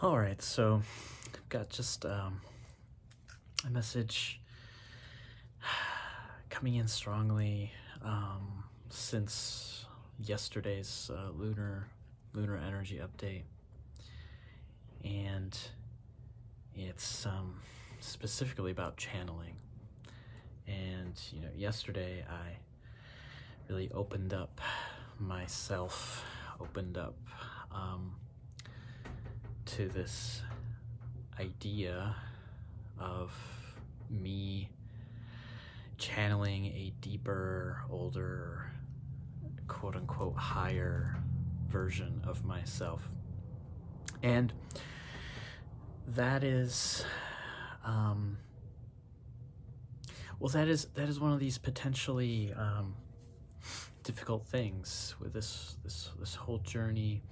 All right, so I've got just a message coming in strongly since yesterday's lunar energy update, and it's specifically about channeling. And yesterday I really opened up myself, opened up to this idea of me channeling a deeper, older, quote-unquote higher version of myself. And that is that is one of these potentially difficult things with this whole journey.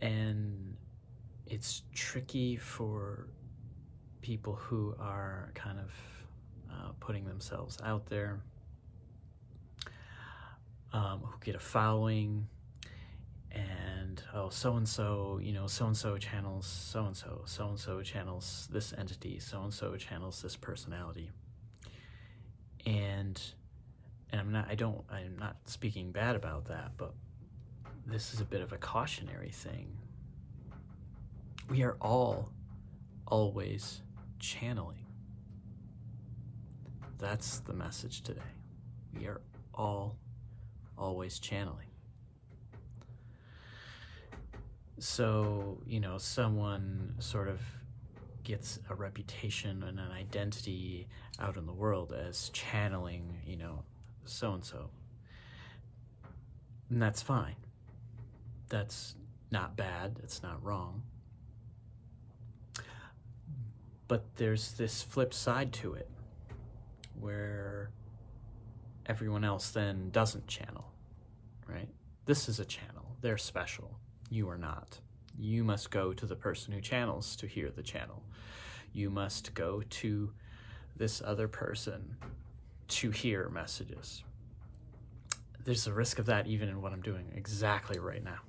And it's tricky for people who are kind of putting themselves out there, who get a following, and so-and-so channels so-and-so channels this entity, so-and-so channels this personality. And I'm not speaking bad about that, but this is a bit of a cautionary thing. We are all always channeling. That's the message today. We are all always channeling. So, someone sort of gets a reputation and an identity out in the world as channeling, so-and-so. And that's fine. That's not bad. It's not wrong. But there's this flip side to it where everyone else then doesn't channel, right? This is a channel. They're special. You are not. You must go to the person who channels to hear the channel. You must go to this other person to hear messages. There's a risk of that even in what I'm doing exactly right now.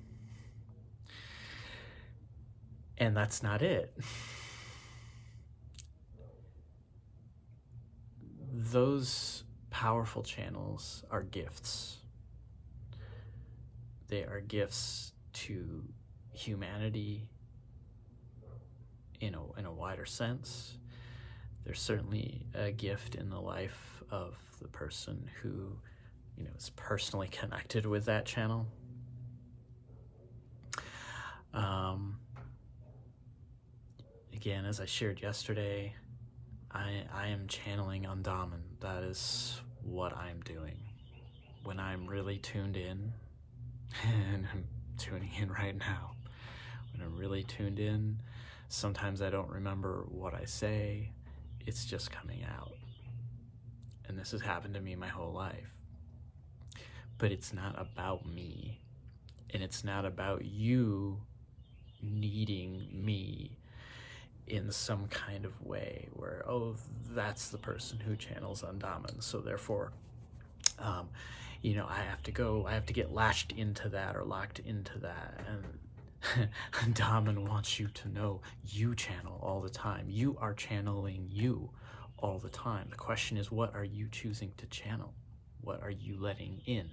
And that's not it. Those powerful channels are gifts. They are gifts to humanity in a wider sense. There's certainly a gift in the life of the person who is personally connected with that channel. Again, as I shared yesterday, I am channeling Andaman. That is what I'm doing. When I'm really tuned in, and I'm tuning in right now, when I'm really tuned in, sometimes I don't remember what I say. It's just coming out. And this has happened to me my whole life. But it's not about me. And it's not about you needing me in some kind of way where, that's the person who channels Andaman, so therefore I have to get latched into that or locked into that. And Andaman wants you to know you channel all the time. You are channeling you all the time. The question is, what are you choosing to channel? What are you letting in?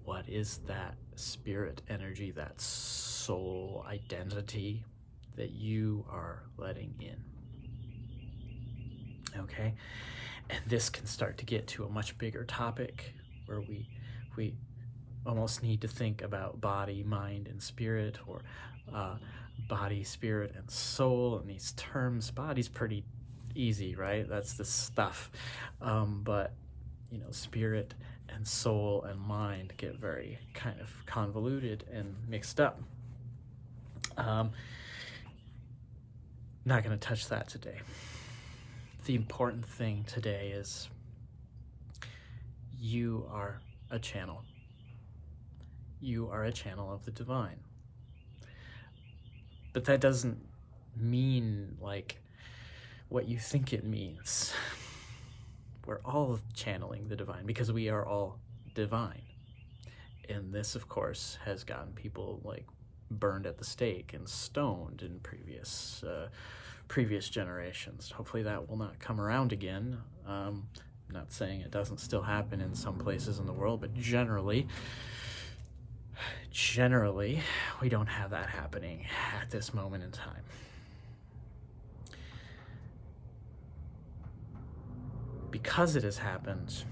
What is that spirit energy, that soul identity that you are letting in? Okay? And this can start to get to a much bigger topic where we almost need to think about body, mind, and spirit, or body, spirit, and soul in these terms. Body's pretty easy, right? That's the stuff. But spirit and soul and mind get very kind of convoluted and mixed up. Not going to touch that today. The important thing today is you are a channel. You are a channel of the divine. But that doesn't mean like what you think it means. We're all channeling the divine because we are all divine. And this, of course, has gotten people like burned at the stake and stoned in previous generations. Hopefully that will not come around again. I'm not saying it doesn't still happen in some places in the world, but generally, we don't have that happening at this moment in time. Because it has happened,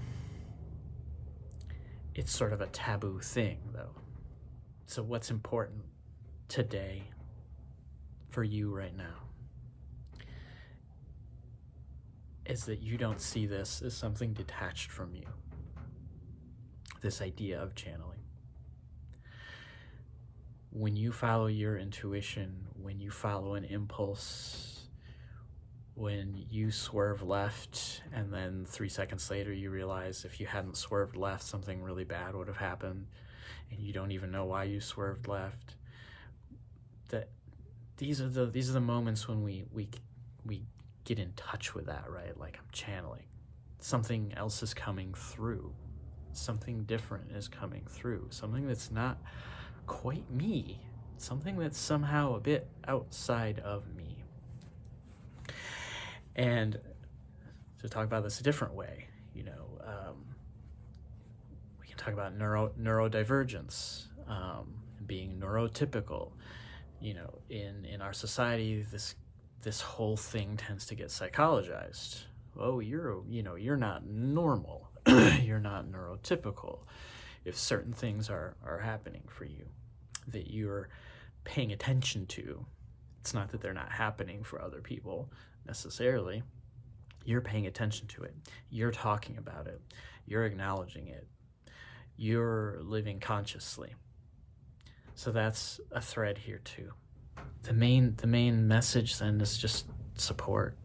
it's sort of a taboo thing, though. So what's important today for you right now is that you don't see this as something detached from you, this idea of channeling. When you follow your intuition, when you follow an impulse, when you swerve left and then 3 seconds later you realize if you hadn't swerved left, something really bad would have happened, and you don't even know why you swerved left, that these are the moments when we get in touch with that, right? Like, I'm channeling. Something else is coming through. Something different is coming through. Something that's not quite me. Something that's somehow a bit outside of me. And to talk about this a different way, we can talk about neurodivergence, being neurotypical. In our society, this whole thing tends to get psychologized. Oh, you're not normal. You're not neurotypical. If certain things are happening for you that you're paying attention to, it's not that they're not happening for other people necessarily. You're paying attention to it. You're talking about it. You're acknowledging it. You're living consciously. So that's a thread here too. The main message then is just support.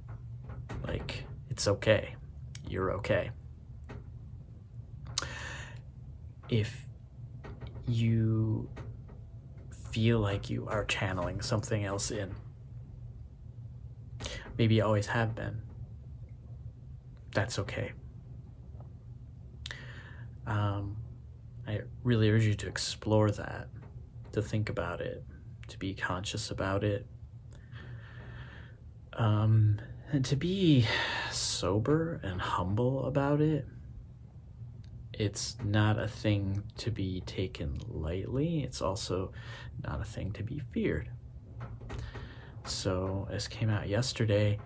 Like, it's okay. You're okay. If you feel like you are channeling something else in, maybe you always have been, that's okay. I really urge you to explore that, to think about it, to be conscious about it, and to be sober and humble about it. It's not a thing to be taken lightly. It's also not a thing to be feared. So, as came out yesterday,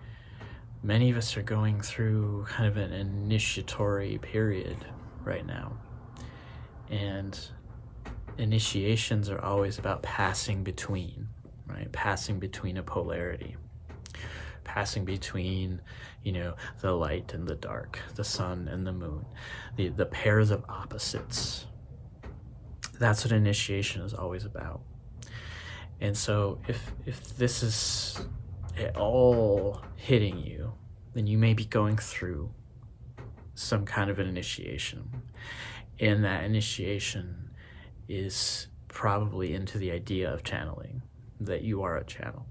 many of us are going through kind of an initiatory period right now. And initiations are always about passing between, right? Passing between a polarity. Passing between, the light and the dark, the sun and the moon, the pairs of opposites. That's what initiation is always about. And so if this is at all hitting you, then you may be going through some kind of an initiation. And that initiation is probably into the idea of channeling, that you are a channel.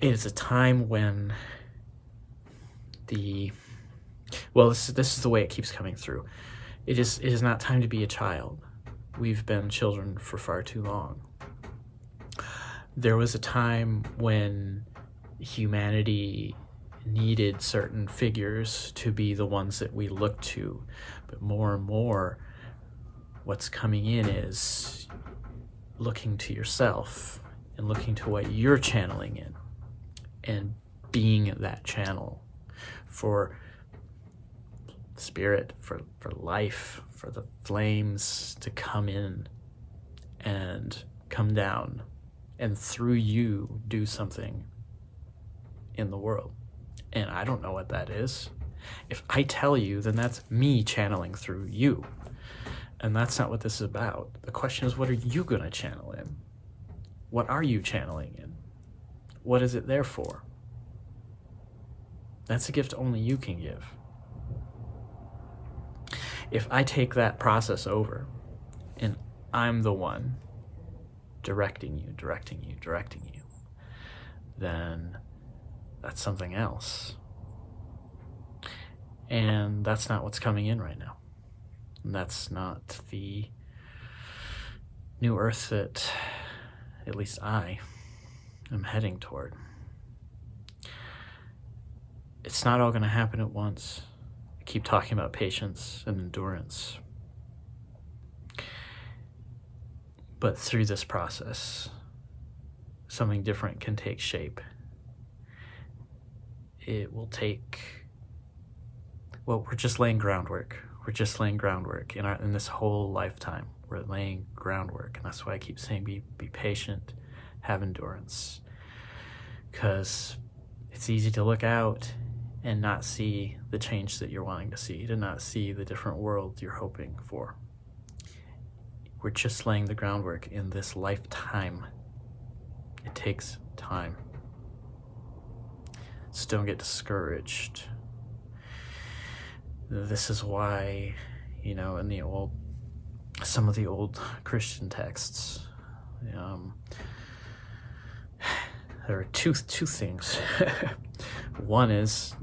It is a time when this is the way it keeps coming through. It is not time to be a child. We've been children for far too long. There was a time when humanity needed certain figures to be the ones that we look to, but more and more what's coming in is looking to yourself and looking to what you're channeling in and being that channel for spirit, for life, for the flames to come in and come down and through you do something in the world. And I don't know what that is. If I tell you, then that's me channeling through you. And that's not what this is about. The question is, what are you going to channel in? What are you channeling in? What is it there for? That's a gift only you can give. If I take that process over and I'm the one directing you, then that's something else. And that's not what's coming in right now. And that's not the new earth that at least I am heading toward. It's not all going to happen at once. I keep talking about patience and endurance. But through this process, something different can take shape. It will take, well, we're just laying groundwork. We're just laying groundwork in this whole lifetime. We're laying groundwork. And that's why I keep saying be patient, have endurance. Because it's easy to look out and not see the change that you're wanting to see, to not see the different world you're hoping for. We're just laying the groundwork in this lifetime. It takes time. So don't get discouraged. This is why, in some of the old Christian texts, there are two things. One is,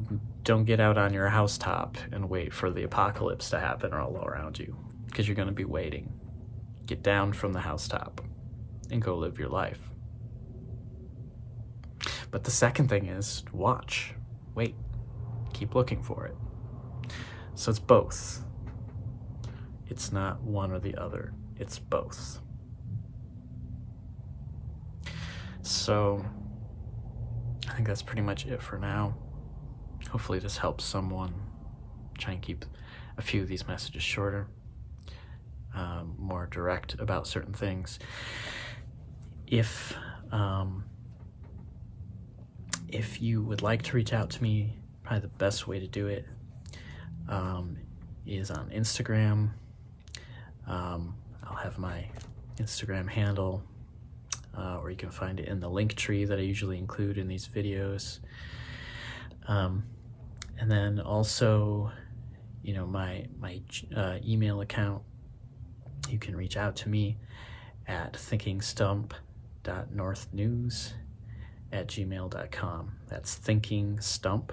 don't get out on your housetop and wait for the apocalypse to happen all around you, because you're going to be waiting. Get down from the housetop and go live your life. But the second thing is, watch, wait, keep looking for it. So it's both. It's not one or the other, it's both. So I think that's pretty much it for now. Hopefully this helps someone. Try and keep a few of these messages shorter, more direct about certain things. If you would like to reach out to me, probably the best way to do it is on Instagram. I'll have my Instagram handle, or you can find it in the link tree that I usually include in these videos. And then also, my email account, you can reach out to me at thinkingstump.northnews@gmail.com. That's thinkingstump,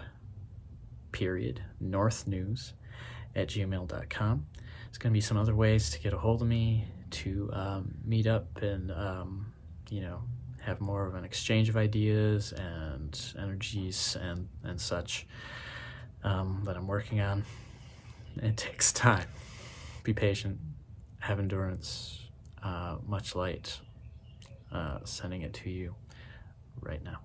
northnews@gmail.com. There's going to be some other ways to get a hold of me, to meet up and, have more of an exchange of ideas and energies and such that I'm working on. It takes time. Be patient, have endurance, much light, sending it to you right now.